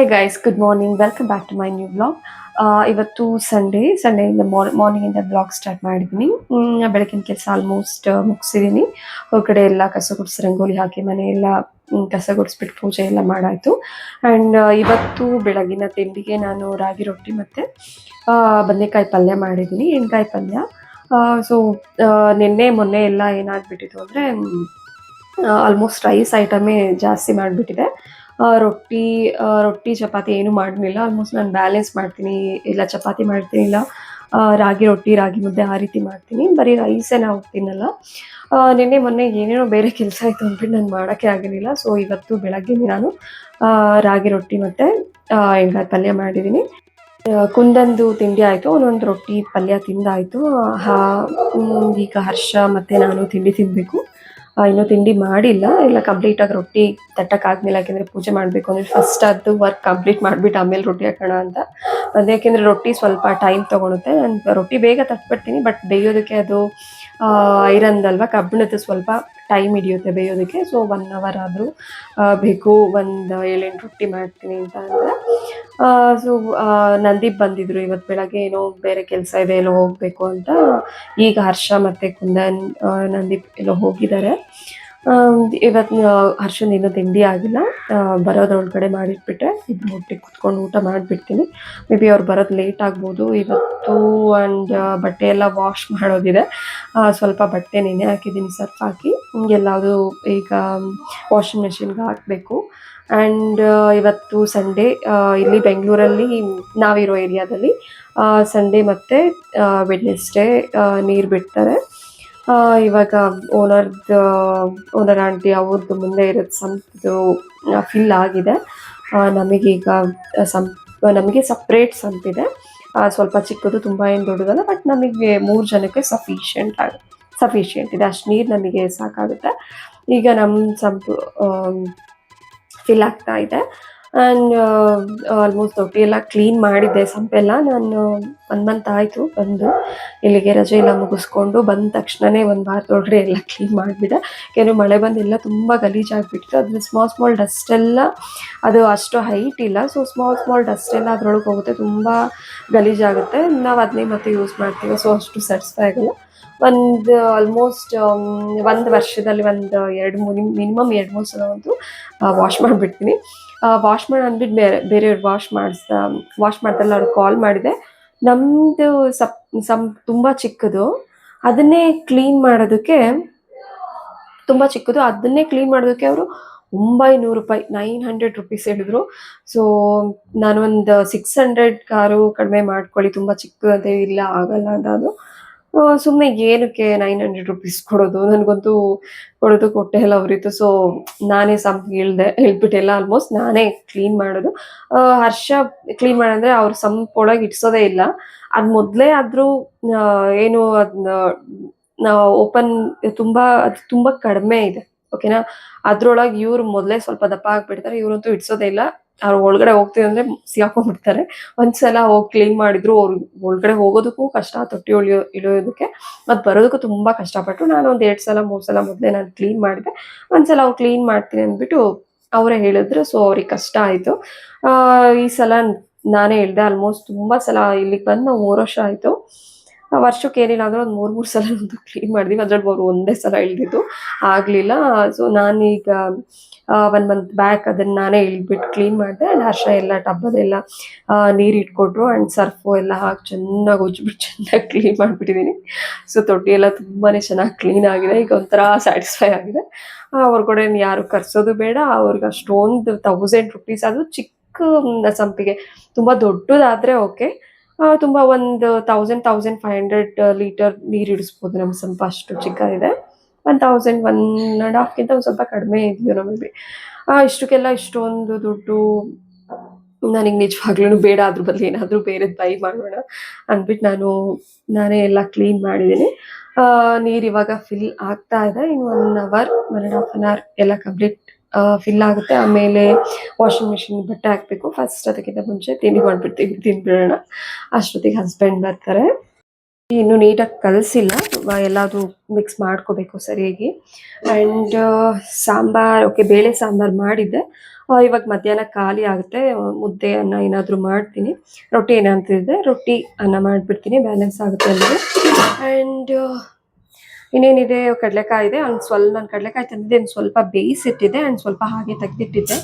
Hi guys, good morning. Welcome back to my new blog. ಇವತ್ತು ಸಂಡೆಯಿಂದ ಮಾರ್ನಿಂಗಿಂದ blog start ಮಾಡಿದ್ದೀನಿ. ಬೆಳಗಿನ ಕೆಲಸ ಆಲ್ಮೋಸ್ಟ್ ಮುಗಿಸಿದ್ದೀನಿ. ಹೊರಗಡೆ ಎಲ್ಲ ಕಸ ಗುಡಿಸಿ ರಂಗೋಲಿ ಹಾಕಿ ಮನೆಯೆಲ್ಲ ಕಸ ಗುಡಿಸ್ಬಿಟ್ಟು ಪೂಜೆ ಎಲ್ಲ ಮಾಡಾಯಿತು. ಆ್ಯಂಡ್ ಇವತ್ತು ಬೆಳಗಿನ ತಿಂಡಿಗೆ ನಾನು ರಾಗಿ ರೊಟ್ಟಿ ಮತ್ತು ಬದನೆಕಾಯಿ ಪಲ್ಯ ಮಾಡಿದ್ದೀನಿ, ಎಣ್ಗಾಯಿ ಪಲ್ಯ. ಸೊ ನಿನ್ನೆ ಮೊನ್ನೆ ಎಲ್ಲ ಏನಾಗ್ಬಿಟ್ಟಿತ್ತು ಅಂದರೆ ಆಲ್ಮೋಸ್ಟ್ ರೈಸ್ ಐಟಮೇ ಜಾಸ್ತಿ ಮಾಡಿಬಿಟ್ಟಿದೆ. ರೊಟ್ಟಿ ಚಪಾತಿ ಏನು ಮಾಡಲಿಲ್ಲ. ಆಲ್ಮೋಸ್ಟ್ ನಾನು ಬ್ಯಾಲೆನ್ಸ್ ಮಾಡ್ತೀನಿ, ಇಲ್ಲ ಚಪಾತಿ ಮಾಡ್ತೀನಿ, ಇಲ್ಲ ರಾಗಿ ರೊಟ್ಟಿ ರಾಗಿ ಮುದ್ದೆ ಆ ರೀತಿ ಮಾಡ್ತೀನಿ. ಬರೀ ರೈಸೇ ನಾವು ತಿನ್ನಲ್ಲ. ನಿನ್ನೆ ಮೊನ್ನೆ ಏನೇನೋ ಬೇರೆ ಕೆಲಸ ಆಯಿತು ಅಂದ್ಬಿಟ್ಟು ನಾನು ಮಾಡೋಕ್ಕೆ ಆಗಿರಲಿಲ್ಲ. ಸೊ ಇವತ್ತು ಬೆಳಗ್ಗೆ ನಾನು ರಾಗಿ ರೊಟ್ಟಿ ಮತ್ತು ಎಣ್ಗಾಯಿ ಪಲ್ಯ ಮಾಡಿದ್ದೀನಿ. ಕುಂದಂದು ತಿಂಡಿ ಆಯಿತು, ಒಂದೊಂದು ರೊಟ್ಟಿ ಪಲ್ಯ ತಿಂದಾಯಿತು. ಈಗ ಹರ್ಷ ಮತ್ತು ನಾನು ತಿಂಡಿ ತಿನ್ನಬೇಕು. ಇನ್ನೂ ತಿಂಡಿ ಮಾಡಿಲ್ಲ, ಇಲ್ಲ ಕಂಪ್ಲೀಟಾಗಿ ರೊಟ್ಟಿ ತಟ್ಟಕ್ಕಾಗಲಿಲ್ಲ. ಯಾಕೆಂದರೆ ಪೂಜೆ ಮಾಡಬೇಕು ಅಂದರೆ ಫಸ್ಟ್ ಅದು ವರ್ಕ್ ಕಂಪ್ಲೀಟ್ ಮಾಡಿಬಿಟ್ಟು ಆಮೇಲೆ ರೊಟ್ಟಿ ಹಾಕೋಣ ಅಂತ. ಯಾಕೆಂದರೆ ರೊಟ್ಟಿ ಸ್ವಲ್ಪ ಟೈಮ್ ತೊಗೊಳುತ್ತೆ. ನಾನು ರೊಟ್ಟಿ ಬೇಗ ತಟ್ಬಿಡ್ತೀನಿ, ಬಟ್ ಬೇಯೋದಕ್ಕೆ ಅದು ಐರನ್ದಲ್ವ, ಕಬ್ಬಿಣದ್ದು ಸ್ವಲ್ಪ ಟೈಮ್ ಹಿಡಿಯುತ್ತೆ ಬೇಯೋದಕ್ಕೆ. ಸೊ 1 hour ಆದರೂ ಬೇಕು. ಒಂದು 7-8 ರೊಟ್ಟಿ ಮಾಡ್ತೀನಿ ಅಂತ ಅಂದರೆ. ಸೊ ನಂದೀಪ್ ಬಂದಿದ್ದರು ಇವತ್ತು ಬೆಳಗ್ಗೆ, ಏನೋ ಬೇರೆ ಕೆಲಸ ಇದೆ, ಎಲ್ಲೋ ಹೋಗಬೇಕು ಅಂತ. ಈಗ ಹರ್ಷ ಮತ್ತು ಕುಂದನ್ ನಂದೀಪ್ ಎಲ್ಲೋ ಹೋಗಿದ್ದಾರೆ. ಇವತ್ತು ಹರ್ಷನ್ ಇನ್ನೂ ತಿಂಡಿ ಆಗಿಲ್ಲ. ಬರೋದ್ರೊಳಗಡೆ ಮಾಡಿಟ್ಬಿಟ್ರೆ ಇಬ್ಬರು ಒಟ್ಟಿಗೆ ಕುತ್ಕೊಂಡು ಊಟ ಮಾಡಿಬಿಡ್ತೀನಿ. ಮೇ ಬಿ ಅವ್ರು ಬರೋದು ಲೇಟ್ ಆಗ್ಬೋದು ಇವತ್ತು. ಆ್ಯಂಡ್ ಬಟ್ಟೆ ಎಲ್ಲ ವಾಶ್ ಮಾಡೋದಿದೆ. ಸ್ವಲ್ಪ ಬಟ್ಟೆ ನೆನೆ ಹಾಕಿದ್ದೀನಿ ಸರ್ಫ್ ಹಾಕಿ. ಎಲ್ಲದು ಈಗ ವಾಷಿಂಗ್ ಮೆಷಿನ್ಗೆ ಹಾಕಬೇಕು. ಆ್ಯಂಡ್ ಇವತ್ತು ಸಂಡೇ, ಇಲ್ಲಿ ಬೆಂಗಳೂರಲ್ಲಿ ನಾವಿರೋ ಏರಿಯಾದಲ್ಲಿ ಸಂಡೇ ಮತ್ತು ವೆಡ್ನೆಸ್ಡೇ ನೀರು ಬಿಡ್ತಾರೆ. ಇವಾಗ ಓನರ್ ಆಂಟಿ ಅವ್ರದ್ದು ಮುಂದೆ ಇರೋದು ಸಂಪು ಫಿಲ್ ಆಗಿದೆ. ನಮಗೆ ಸಪ್ರೇಟ್ ಸಂಪಿದೆ. ಸ್ವಲ್ಪ ಚಿಕ್ಕದು, ತುಂಬ ಏನು ದೊಡ್ಡದಲ್ಲ, ಬಟ್ ನಮಗೆ 3 ಜನಕ್ಕೆ ಸಫಿಷಿಯೆಂಟ್ ಇದೆ. ಅಷ್ಟು ನೀರು ನಮಗೆ ಸಾಕಾಗುತ್ತೆ. ಈಗ ನಮ್ಮ ಸಂಪು ಫಿಲ್ ಆಗ್ತಾ ಇದೆ. ಆ್ಯಂಡ್ ಆಲ್ಮೋಸ್ಟ್ ತೊಟ್ಟಿ ಎಲ್ಲ ಕ್ಲೀನ್ ಮಾಡಿದ್ದೆ. ಸಂಪೆಲ್ಲ ನಾನು 1 month ಆಯಿತು ಬಂದು ಇಲ್ಲಿಗೆ. ರಜೆ ಎಲ್ಲ ಮುಗಿಸ್ಕೊಂಡು ಬಂದ ತಕ್ಷಣವೇ 1 ವಾರದೊಳಗಡೆ ಎಲ್ಲ ಕ್ಲೀನ್ ಮಾಡಿಬಿಟ್ಟೆ. ಯಾಕೆಂದರೆ ಮಳೆ ಬಂದೆಲ್ಲ ತುಂಬ ಗಲೀಜಾಗಿಬಿಟ್ಟಿತ್ತು. ಅದ್ರ ಸ್ಮಾಲ್ ಡಸ್ಟೆಲ್ಲ, ಅದು ಅಷ್ಟು ಹೈಟ್ ಇಲ್ಲ. ಸೊ ಸ್ಮಾಲ್ ಡಸ್ಟ್ ಎಲ್ಲ ಅದ್ರೊಳಗೆ ಹೋಗುತ್ತೆ, ತುಂಬ ಗಲೀಜಾಗುತ್ತೆ. ನಾವು ಅದನ್ನೇ ಮತ್ತೆ ಯೂಸ್ ಮಾಡ್ತೀವಿ. ಸೊ ಅಷ್ಟು ಸ್ಯಾಟಿಸ್ಫೈ ಆಗಲ್ಲ. ಆಲ್ಮೋಸ್ಟ್ 1 ವರ್ಷದಲ್ಲಿ ಮಿನಿಮಮ್ 2-3 ಸಲ ಅಂತೂ ವಾಶ್ ಮಾಡಿಬಿಡ್ತೀನಿ. ವಾಶ್ ಮಾಡಿ ಅಂದ್ಬಿಟ್ಟು ಬೇರೆಯವ್ರು ವಾಶ್ ಮಾಡ್ತಾರಲ್ಲ, ಅವ್ರಿಗೆ ಕಾಲ್ ಮಾಡಿದೆ. ನಮ್ಮದು ತುಂಬ ಚಿಕ್ಕದು, ಅದನ್ನೇ ಕ್ಲೀನ್ ಮಾಡೋದಕ್ಕೆ ಅವರು 900 ರೂಪಾಯಿ, 900 rupees ಹೇಳಿದ್ರು. ಸೊ ನಾನೊಂದು 600 ಕಡಿಮೆ ಮಾಡ್ಕೊಳ್ಳಿ, ತುಂಬ ಚಿಕ್ಕದಂತೆ. ಇಲ್ಲ ಆಗಲ್ಲ ಅದು. ಸುಮ್ಮನೆ ಏನಕ್ಕೆ 900 rupees ಕೊಡೋದು, ನನಗಂತೂ ಕೊಡೋದಕ್ಕೆ ಹೊಟ್ಟೆ ಎಲ್ಲ ಉರಿತು. ಸೊ ನಾನೇ ಹೇಳ್ಬಿಟ್ಟೆಲ್ಲ ಆಲ್ಮೋಸ್ಟ್ ನಾನೇ ಕ್ಲೀನ್ ಮಾಡೋದು. ಹರ್ಷ ಕ್ಲೀನ್ ಮಾಡಂದರೆ ಅವ್ರು ಸಂಪೊಳಗೆ ಇಡ್ಸೋದೇ ಇಲ್ಲ. ಅದು ಮೊದಲೇ ಆದರೂ ಏನು ಅದನ್ನ ಓಪನ್ ಅದು ತುಂಬ ಕಡಿಮೆ ಇದೆ, ಓಕೆನಾ. ಅದ್ರೊಳಗೆ ಇವ್ರು ಮೊದಲೇ ಸ್ವಲ್ಪ ದಪ್ಪ ಆಗಿಬಿಡ್ತಾರೆ. ಇವರಂತೂ ಇಡ್ಸೋದೇ ಇಲ್ಲ. ಅವ್ರು ಒಳಗಡೆ ಹೋಗ್ತೀವಿ ಅಂದರೆ ಸಿಗಾಕೊಂಡ್ಬಿಡ್ತಾರೆ. ಒಂದ್ಸಲ ಹೋಗಿ ಕ್ಲೀನ್ ಮಾಡಿದ್ರು. ಅವ್ರು ಒಳಗಡೆ ಹೋಗೋದಕ್ಕೂ ಕಷ್ಟ, ತೊಟ್ಟಿ ಇಳಿಯೋದಕ್ಕೆ ಮತ್ತು ಬರೋದಕ್ಕೂ ತುಂಬ ಕಷ್ಟಪಟ್ಟರು. ನಾನು ಒಂದು 2-3 ಸಲ ಮೊದಲೇ ನಾನು ಕ್ಲೀನ್ ಮಾಡಿದೆ. ಒಂದ್ಸಲ ಅವ್ರು ಕ್ಲೀನ್ ಮಾಡ್ತೀನಿ ಅಂದ್ಬಿಟ್ಟು ಅವರೇ ಹೇಳಿದ್ರು. ಸೊ ಅವ್ರಿಗೆ ಕಷ್ಟ ಆಯಿತು. ಈ ಸಲ ನಾನೇ ಹೇಳಿದೆ. ಆಲ್ಮೋಸ್ಟ್ ತುಂಬ ಸಲ ಇಲ್ಲಿಗೆ ಬಂದು ನಾವು 3 ವರ್ಷ ಆಯಿತು. ವರ್ಷಕ್ಕೆ ಏನಿಲ್ಲ ಅಂದ್ರೆ ಒಂದು 3 ಸಲ ಕ್ಲೀನ್ ಮಾಡಿದ್ವಿ. ಅದ್ರಲ್ಲಿ ಅವರು ಒಂದೇ ಸಲ ಇಳಿದಿದ್ದು ಆಗಲಿಲ್ಲ. ಸೊ ನಾನೀಗ 1 month ಬ್ಯಾಕ್ ಅದನ್ನು ನಾನೇ ಇಳಿದ್ಬಿಟ್ಟು ಕ್ಲೀನ್ ಮಾಡಿದೆ. ಆ್ಯಂಡ್ ಹರ್ಷ ಎಲ್ಲ ಟಬ್ಬದೆಲ್ಲ ನೀರು ಇಟ್ಕೊಟ್ರು. ಆ್ಯಂಡ್ ಸರ್ಫು ಎಲ್ಲ ಹಾಕಿ ಚೆನ್ನಾಗಿ ಉಜ್ಜಿಬಿಟ್ಟು ಚೆನ್ನಾಗಿ ಕ್ಲೀನ್ ಮಾಡಿಬಿಟ್ಟಿದ್ದೀನಿ. ಸೊ ತೊಟ್ಟಿ ಎಲ್ಲ ತುಂಬಾ ಚೆನ್ನಾಗಿ ಕ್ಲೀನ್ ಆಗಿದೆ. ಈಗ ಒಂಥರ ಸ್ಯಾಟಿಸ್ಫೈ ಆಗಿದೆ. ಹೊರಗಡೆ ಯಾರು ಕರ್ಸೋದು ಬೇಡ. ಅವ್ರಿಗೆ ಅಷ್ಟೊಂದು 1000 rupees, ಅದು ಚಿಕ್ಕ ಸಂಪಿಗೆ. ತುಂಬ ದೊಡ್ಡದಾದರೆ ಓಕೆ, ತುಂಬ ಒಂದು 1,500 ಲೀಟರ್ ನೀರು ಇಡಿಸ್ಬೋದು ನಮ್ಮ ಸಂಪ. ಅಷ್ಟು ಚಿಕ್ಕದಿದೆ. 1,000, 1.5ಗಿಂತ ಒಂದು ಸ್ವಲ್ಪ ಕಡಿಮೆ ಇದೆಯೋ ನಮಗೆ. ಇಷ್ಟಕ್ಕೆಲ್ಲ ಇಷ್ಟೊಂದು ದುಡ್ಡು ನನಗೆ ನಿಜವಾಗ್ಲೂ ಬೇಡ. ಅದ್ರ ಬದಲು ಏನಾದರೂ ಬೇರೆದು ಬೈ ಮಾಡೋಣ ಅಂದ್ಬಿಟ್ಟು ನಾನೇ ಎಲ್ಲ ಕ್ಲೀನ್ ಮಾಡಿದ್ದೀನಿ. ನೀರು ಇವಾಗ ಫಿಲ್ ಆಗ್ತಾ ಇದೆ. ಇನ್ನು 1 hour, 1.5 hour ಎಲ್ಲ ಕಂಪ್ಲೀಟ್ ಫಿಲ್ ಆಗುತ್ತೆ. ಆಮೇಲೆ ವಾಷಿಂಗ್ ಮಿಷಿನ್ ಬಟ್ಟೆ ಹಾಕಬೇಕು. ಫಸ್ಟ್ ಅದಕ್ಕಿಂತ ಮುಂಚೆ ತಿಂಡಿ ಮಾಡಿಬಿಡ್ತೀವಿ, ತಿಂದ್ಬಿಡೋಣ. ಅಷ್ಟೊತ್ತಿಗೆ ಹಸ್ಬೆಂಡ್ ಬರ್ತಾರೆ. ಇನ್ನೂ ನೀಟಾಗಿ ಕಲಸಿಲ್ಲ, ಎಲ್ಲದು ಮಿಕ್ಸ್ ಮಾಡ್ಕೋಬೇಕು ಸರಿಯಾಗಿ. ಆ್ಯಂಡ್ ಸಾಂಬಾರು, ಬೇಳೆ ಸಾಂಬಾರು ಮಾಡಿದ್ದೆ. ಇವಾಗ ಮಧ್ಯಾಹ್ನ ಖಾಲಿ ಆಗುತ್ತೆ. ಮುದ್ದೆ ಅನ್ನ ಏನಾದರೂ ಮಾಡ್ತೀನಿ. ರೊಟ್ಟಿ ಏನಂತಿದ್ರೆ ರೊಟ್ಟಿ ಅನ್ನ ಮಾಡಿಬಿಡ್ತೀನಿ, ಬ್ಯಾಲೆನ್ಸ್ ಆಗುತ್ತೆ ಅಲ್ಲಿಗೆ. ಆ್ಯಂಡ್ ಇನ್ನೇನಿದೆ, ಕಡಲೆಕಾಯಿ ಇದೆ. ನಾನು ಕಡಲೆಕಾಯಿ ತಂದಿದ್ದೆ, ಒಂದು ಸ್ವಲ್ಪ ಬೇಯಿಸಿಟ್ಟಿದ್ದೆ ಆ್ಯಂಡ್ ಸ್ವಲ್ಪ ಹಾಗೆ ತೆಗೆದಿಟ್ಟಿದ್ದೆ.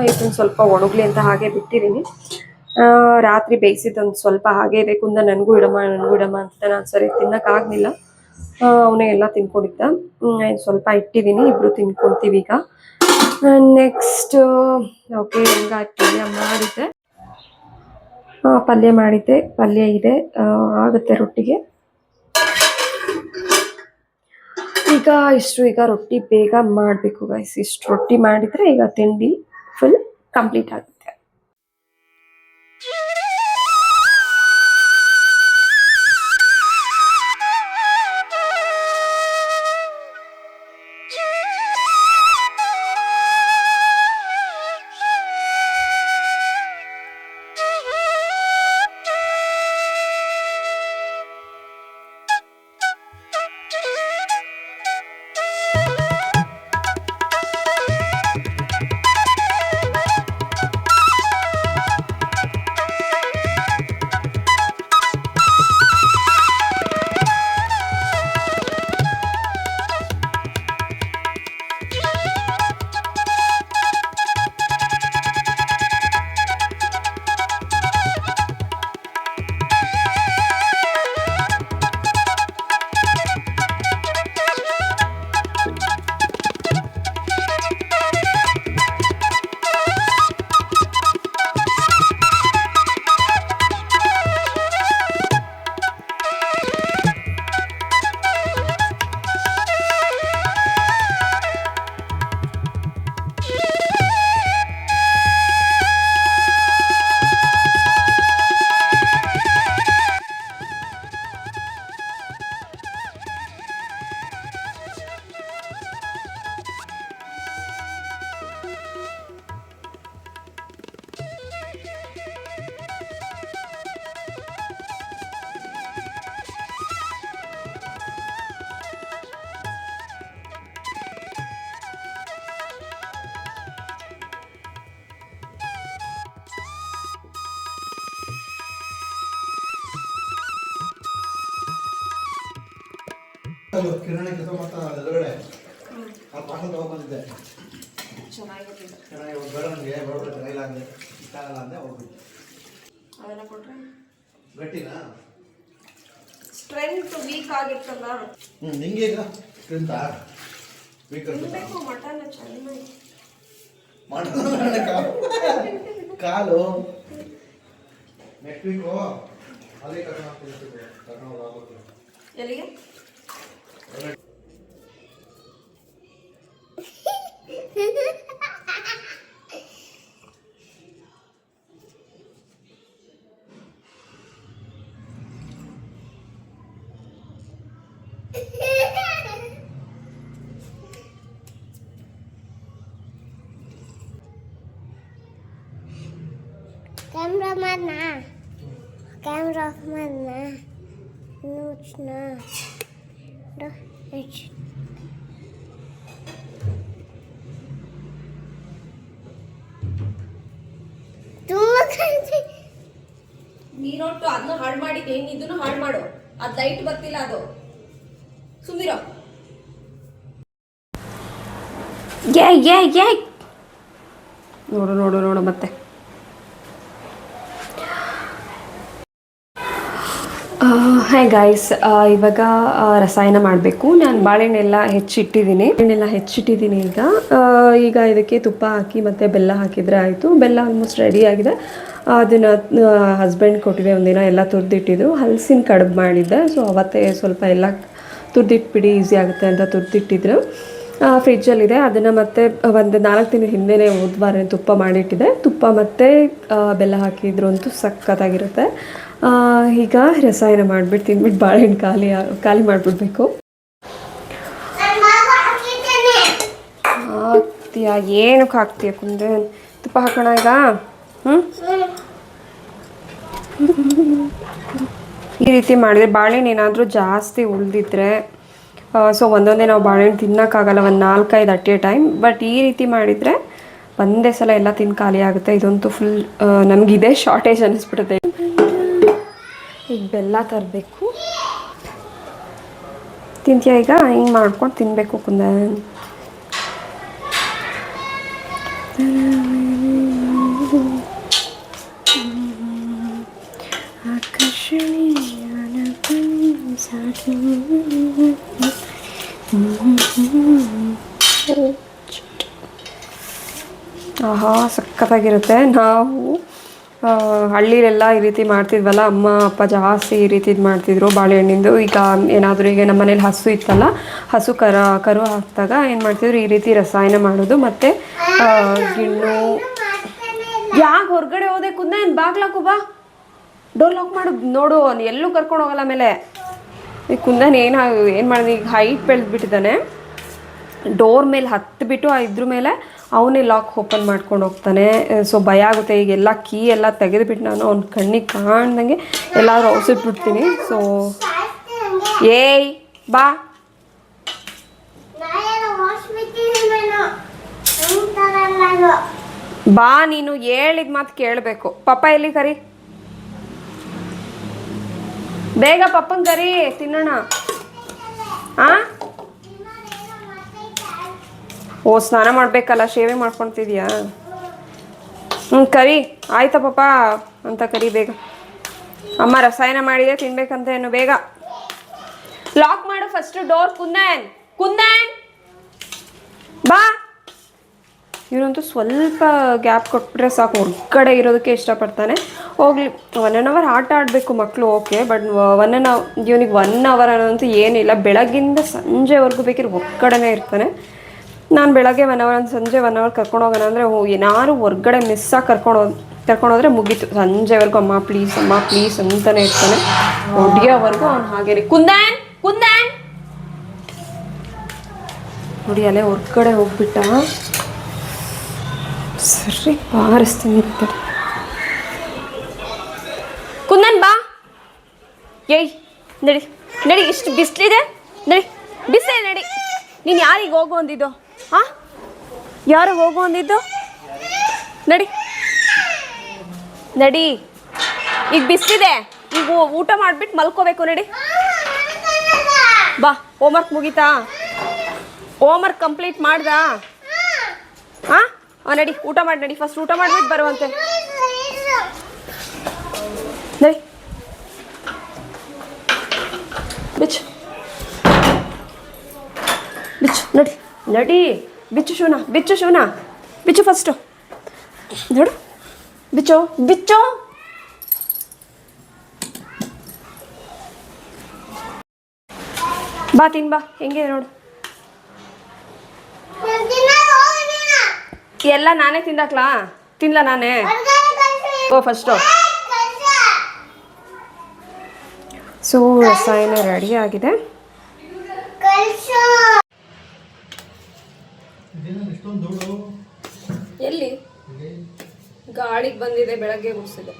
ಇದನ್ನು ಸ್ವಲ್ಪ ಒಣಗಲಿ ಅಂತ ಹಾಗೆ ಬಿಟ್ಟಿದ್ದೀನಿ. ರಾತ್ರಿ ಬೇಯಿಸಿದ್ದೊಂದು ಸ್ವಲ್ಪ ಹಾಗೆ ಇದೆ. ಕುಂದ ನನಗೂ ಇಡಮ್ಮ ಅಂತ ನಾನು ಸರಿ ತಿನ್ನೋಕ್ಕಾಗಲಿಲ್ಲ. ಅವನೇ ಎಲ್ಲ ತಿನ್ಕೊಂಡಿದ್ದ. ಸ್ವಲ್ಪ ಇಟ್ಟಿದ್ದೀನಿ, ಇಬ್ಬರು ತಿನ್ಕೊಳ್ತೀವಿ ಈಗ. ನೆಕ್ಸ್ಟ್ ಓಕೆ, ಹಿಂಗಾಗಿ ಪಲ್ಯ ಮಾಡಿದ್ದೆ, ಪಲ್ಯ ಇದೆ, ಆಗುತ್ತೆ ರೊಟ್ಟಿಗೆ. ಈಗ ರೊಟ್ಟಿ ಬೇಗ ಮಾಡಬೇಕು ಗೈಸ್. ಇಷ್ಟು ರೊಟ್ಟಿ ಮಾಡಿದರೆ ಈಗ ತಿಂಡಿ ಫುಲ್ ಕಂಪ್ಲೀಟ್ ಆಗುತ್ತೆ. ಕಿರಾಣಿ ಕೆಲಸ ಮಾಡ್ತಾ ಎದುರುಗಡೆ ಆ ಪಾರ್ಸಲ್ ತಗೊಂಡ್ಬಂದಿದ್ದೆ. ಚೆನ್ನಾಗಿ ಬೇಡ ನನಗೆ ಬರೋಬ್ಬರ ಚೆನ್ನಾಗಿಲ್ಲ ಅಂದೆ, ಇಷ್ಟ ಆಗಲ್ಲ ಅಂದೆ. ಹೋಗ್ಬಿಟ್ಟು ಅದನ್ನ ಕೊಟ್ರೆ ಗಟ್ಟಿನಾ ಸ್ಟ್ರೆಂತ್ ವೀಕ್ ಆಗಿರ್ತಲ್ಲ. ನಿಂಗೆ ಈಗ ಸ್ಟ್ರೆಂತ್ ವೀಕ್ ಇರಬೇಕು. ಮಟನ್ ಚೆನ್ನಾಗಿ ಕಾಲು ನೆಕ್ಸ್ಟ್ ವೀಕು ಅದೇ ಕರ್ಕೊಂಡು ಹೋಗ್ಬೇಕು. ಎಲ್ಲಿಗೆ? Cameraman Nuchna the H ನೀರೊಟ್ಟು ಅದನ್ನ ಹಾಳು ಮಾಡಿದ್ದೆ, ಇದನ್ನು ಹಾಳು ಮಾಡು. ಅದು ಲೈಟ್ ಬರ್ತಿಲ್ಲ, ಅದು ಸುಮ್ಮಿರೋ. ನೋಡು ನೋಡು ನೋಡು ಮತ್ತೆ. ಹಾಯ್ ಗಾಯ್ಸ್, ಇವಾಗ ರಸಾಯನ ಮಾಡಬೇಕು. ನಾನು ಬಾಳೆಹಣ್ಣೆಲ್ಲ ಹೆಚ್ಚಿಟ್ಟಿದ್ದೀನಿ ಈಗ ಇದಕ್ಕೆ ತುಪ್ಪ ಹಾಕಿ ಮತ್ತು ಬೆಲ್ಲ ಹಾಕಿದರೆ ಆಯಿತು. ಬೆಲ್ಲ ಆಲ್ಮೋಸ್ಟ್ ರೆಡಿ ಆಗಿದೆ. ಅದನ್ನು ಹಸ್ಬೆಂಡ್ ಕೊಟ್ಟಿದ್ದೆ, ಒಂದಿನ ಎಲ್ಲ ತುರಿದಿಟ್ಟಿದ್ರು. ಹಲಸಿನ ಕಡುಬು ಮಾಡಿದ್ದೆ, ಸೊ ಅವತ್ತೇ ಸ್ವಲ್ಪ ಎಲ್ಲ ತುರಿದಿಟ್ಬಿಡಿ, ಈಸಿ ಆಗುತ್ತೆ ಅಂತ ತುರಿದಿಟ್ಟಿದ್ರು. ಫ್ರಿಜ್ಜಲ್ಲಿದೆ. ಅದನ್ನು ಮತ್ತೆ ಒಂದು 4 ದಿನ ಹಿಂದೆಯೇ ಹೋದ್ವಾರ ತುಪ್ಪ ಮಾಡಿಟ್ಟಿದ್ದೆ. ತುಪ್ಪ ಮತ್ತು ಬೆಲ್ಲ ಹಾಕಿದ್ರು ಅಂತೂ ಸಖತ್ತಾಗಿರುತ್ತೆ. ಈಗ ರಸಾಯನ ಮಾಡಿಬಿಟ್ಟು ತಿಂದ್ಬಿಟ್ಟು ಬಾಳೆಹಣ್ಣು ಖಾಲಿ ಮಾಡಿಬಿಡ್ಬೇಕು. ಹಾಕ್ತೀಯಾ? ಏನಕ್ಕೆ ಹಾಕ್ತೀಯ ಕುಂದೆ? ತುಪ್ಪ ಹಾಕೋಣ ಈಗ. ಈ ರೀತಿ ಮಾಡಿದರೆ ಬಾಳೆಹಣ್ಣು ಏನಾದರೂ ಜಾಸ್ತಿ ಉಳಿದಿದ್ರೆ, ಸೊ ಒಂದೊಂದೇ ನಾವು ಬಾಳೆಹಣ್ಣು ತಿನ್ನೋಕ್ಕಾಗಲ್ಲ, ಒಂದು 4-5 ಅಟ್ ಎ ಟೈಮ್. ಬಟ್ ಈ ರೀತಿ ಮಾಡಿದರೆ ಒಂದೇ ಸಲ ಎಲ್ಲ ತಿಂದು ಖಾಲಿ ಆಗುತ್ತೆ. ಇದಂತೂ ಫುಲ್ ನಮಗಿದೆ ಶಾರ್ಟೇಜ್ ಅನ್ನಿಸ್ಬಿಡುತ್ತೆ. ಈಗ ಬೆಲ್ಲ ತರಬೇಕು. ತಿಂತೀಯ ಈಗ? ಹಿಂಗೆ ಮಾಡ್ಕೊಂಡು ತಿನ್ನಬೇಕು ಕುಂದನ್. ಆಹಾ ಸಖತ್ತಾಗಿರುತ್ತೆ. ನಾವು ಹಳ್ಳಿಲೆಲ್ಲ ಈ ರೀತಿ ಮಾಡ್ತಿದ್ವಲ್ಲ, ಅಮ್ಮ ಅಪ್ಪ ಜಾಸ್ತಿ ಈ ರೀತಿದು ಮಾಡ್ತಿದ್ರು ಬಾಳೆಹಣ್ಣಿಂದು. ಈಗ ಏನಾದರೂ ಈಗ ನಮ್ಮ ಮನೇಲಿ ಹಸು ಇತ್ತಲ್ಲ, ಹಸು ಕರು ಹಾಕಿದಾಗ ಏನು ಮಾಡ್ತಿದ್ರು, ಈ ರೀತಿ ರಸಾಯನ ಮಾಡೋದು. ಮತ್ತು ಗಿಣ್ಣು. ಯಾಕೆ ಹೊರಗಡೆ ಹೋದೆ ಕುಂದ? ಬಾಗ್ಲಾಕು ಬಾ, ಡೋರ್ ಲಾಕ್ ಮಾಡು. ನೋಡು ಎಲ್ಲೂ ಕರ್ಕೊಂಡು ಹೋಗಲ್ಲ. ಆಮೇಲೆ ಈ ಕುಂದನ್ ಏನು ಮಾಡಿದ, ಈಗ ಹೈಟ್ ಬೆಳೆದ್ಬಿಟ್ಟಿದ್ದಾನೆ. ಡೋರ್ ಮೇಲೆ ಹತ್ತಿಬಿಟ್ಟು ಇದ್ರ ಮೇಲೆ ಅವನೇ ಲಾಕ್ ಓಪನ್ ಮಾಡ್ಕೊಂಡು ಹೋಗ್ತಾನೆ. ಸೊ ಭಯ ಆಗುತ್ತೆ. ಈಗೆಲ್ಲ ಕೀ ಎಲ್ಲ ತೆಗೆದುಬಿಟ್ಟು ನಾನು ಅವ್ನ ಕಣ್ಣಿಗೆ ಕಾಣ್ದಂಗೆ ಎಲ್ಲಾದರೂ ಔಸಿಟ್ಬಿಡ್ತೀನಿ. ಸೊ ಏಯ್ ಬಾ, ಬಾ, ನೀನು ಹೇಳಿದ ಮಾತು ಕೇಳಬೇಕು. ಪಪ್ಪ ಎಲ್ಲಿ? ಕರಿ ಬೇಗ, ಪಪ್ಪನ ಕರಿ, ತಿನ್ನೋಣ. ಹಾಂ, ಓ ಸ್ನಾನ ಮಾಡಬೇಕಲ್ಲ, ಶೇವೆ ಮಾಡ್ಕೊತಿದ್ಯಾ? ಕರಿ. ಆಯ್ತಾ ಪಾಪ ಅಂತ ಕರಿ ಬೇಗ. ಅಮ್ಮ ರಸಾಯನ ಮಾಡಿದೆ, ತಿನ್ಬೇಕಂತ ಏನು? ಬೇಗ ಲಾಕ್ ಮಾಡು ಫಸ್ಟು ಡೋರ್. ಕುಂದನ್ ಬಾ. ಇವನಂತೂ ಸ್ವಲ್ಪ ಗ್ಯಾಪ್ ಕೊಟ್ಬಿಟ್ರೆ ಸಾಕು, ಹೊರ್ಗಡೆ ಇರೋದಕ್ಕೆ ಇಷ್ಟಪಡ್ತಾನೆ. ಹೋಗ್ಲಿ, 1 hour ಆಟ ಆಡಬೇಕು ಮಕ್ಕಳು, ಓಕೆ. ಬಟ್ ಇವನಿಗೆ 1 hour ಅನ್ನೋಂತೂ ಏನಿಲ್ಲ. ಬೆಳಗ್ಗಿಂದ ಸಂಜೆವರೆಗೂ ಬೇಕಿದ್ರೆ ಹೊರ್ಗಡೆನೇ ಇರ್ತಾನೆ. ನಾನು ಬೆಳಗ್ಗೆ 1 hour, ಸಂಜೆ 1 hour ಕರ್ಕೊಂಡು ಹೋಗೋಣ ಅಂದರೆ ಏನಾದ್ರು ಹೊರ್ಗಡೆ ಮಿಸ್ಸಾಗಿ ಕರ್ಕೊಂಡೋದ್ರೆ ಮುಗೀತು. ಸಂಜೆವರೆಗೂ ಅಮ್ಮ ಪ್ಲೀಸ್ ಅಂತಲೇ ಇರ್ತಾನೆ. ಹೊಡಿಯೋವರೆಗೂ ಅವ್ನು ಹಾಗೇನೆ. ಕುಂದನ್ ನೋಡಿ, ಅಲ್ಲೇ ಹೊರ್ಗಡೆ ಹೋಗ್ಬಿಟ್ಟ. ಸರಿ, ಬಾರಿಸ್ತೀನಿ. ಕುಂದನ್ ಬಾ. ಏಯ್ ನಡಿ, ಇಷ್ಟು ಬಿಸಿಲಿದೆ, ನಡಿ. ನೀನು ಯಾರಿಗೆ ಹೋಗು ಅಂದಿದ್ದು? ಹಾಂ, ಯಾರು ಹೋಗು ಅಂದಿದ್ದು? ನಡಿ. ಈಗ ಬಿಸಿಲಿದೆ, ಈಗ ಊಟ ಮಾಡಿಬಿಟ್ಟು ಮಲ್ಕೋಬೇಕು. ನಡಿ ಬಾ. ಹೋಮ್ವರ್ಕ್ ಮುಗೀತಾ? ಹೋಮ್ವರ್ಕ್ ಕಂಪ್ಲೀಟ್ ಮಾಡ್ದಾ? ಹಾಂ, ನಡಿ ಊಟ ಮಾಡಿ. ನಡಿ ಫಸ್ಟ್ ಊಟ ಮಾಡಿಬಿಟ್ಟು ಬರುವಂತೆ. ನಡಿ, ಬಿಚ್ಚು. ನಡಿ, ಬಿಚ್ಚು ಶೂನ, ಬಿಚ್ಚು ಫಸ್ಟು. ನೋಡು, ಬಿಚ್ಚು. ಬಾ, ಬಾ. ಹೆಂಗೆ ನೋಡು, ಎಲ್ಲ ನಾನೇ ತಿನ್ಲ ನಾನೇ. ಓ ಫಸ್ಟು. ಸೊ ರಸಾಯನ ರೆಡಿ ಆಗಿದೆ. ಎಲ್ಲಿ ಗಾಳಿಗೆ ಬಂದಿದೆ, ಬೆಳಗ್ಗೆ ಗುಡಿಸಿದೆ.